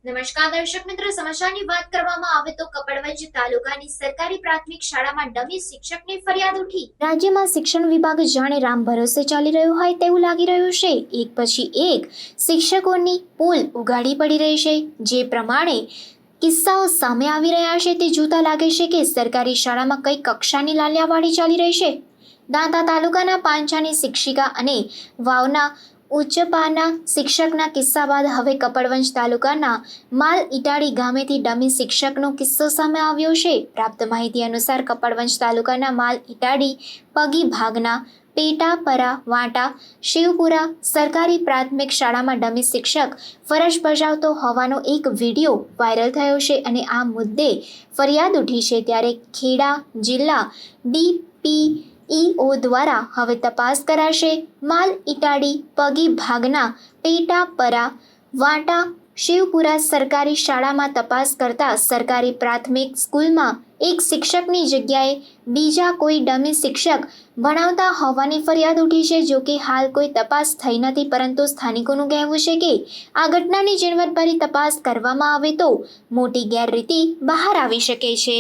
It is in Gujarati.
નમસ્કાર દર્શક મિત્રો, સમાચારની વાત કરવામાં આવે તો કપડવંજ તાલુકાની સરકારી પ્રાથમિક શાળામાં ડમી શિક્ષકની ફરિયાદ ઉઠી। રાજ્યમાં શિક્ષણ વિભાગ જાણે રામ ભરોસે ચાલી રહ્યું હોય તેવું લાગી રહ્યું છે। એક પછી એક શિક્ષકોની પોલ ઉગાડી પડી રહી છે। જે પ્રમાણે કિસ્સાઓ સામે આવી રહ્યા છે તે જોતા લાગે છે કે સરકારી શાળામાં કઈ કક્ષાની લાલિયાવાડી ચાલી રહી છે। દાંતા તાલુકાના પાંચાની શિક્ષિકા અને વાવના ઉચ્ચપાના શિક્ષકના કિસ્સા બાદ હવે કપડવંજ તાલુકાના માલ ઇટાડી ગામેથી ડમી શિક્ષકનો કિસ્સો સામે આવ્યો છે। પ્રાપ્ત માહિતી અનુસાર કપડવંજ તાલુકાના માલ ઇટાડી પગી ભાગના પેટાપરા વાંટા શિવપુરા સરકારી પ્રાથમિક શાળામાં ડમી શિક્ષક ફરજ બજાવતો હોવાનો એક વિડીયો વાયરલ થયો છે અને આ મુદ્દે ફરિયાદ ઉઠી છે। ત્યારે ખેડા જિલ્લા ડીપીઈઓ દ્વારા હવે તપાસ કરાશે। માલ ઇટાડી પગી ભાગના પેટાપરા વાંટા શિવપુરા સરકારી શાળામાં તપાસ કરતા સરકારી પ્રાથમિક સ્કૂલમાં એક શિક્ષકની જગ્યાએ બીજા કોઈ ડમી શિક્ષક ભણાવતા હોવાની ફરિયાદ ઉઠી છે। જો કે હાલ કોઈ તપાસ થઈ નથી, પરંતુ સ્થાનિકોનું કહેવું છે કે આ ઘટનાની ઝીણવટભરી તપાસ કરવામાં આવે તો મોટી ગેરરીતિ બહાર આવી શકે છે।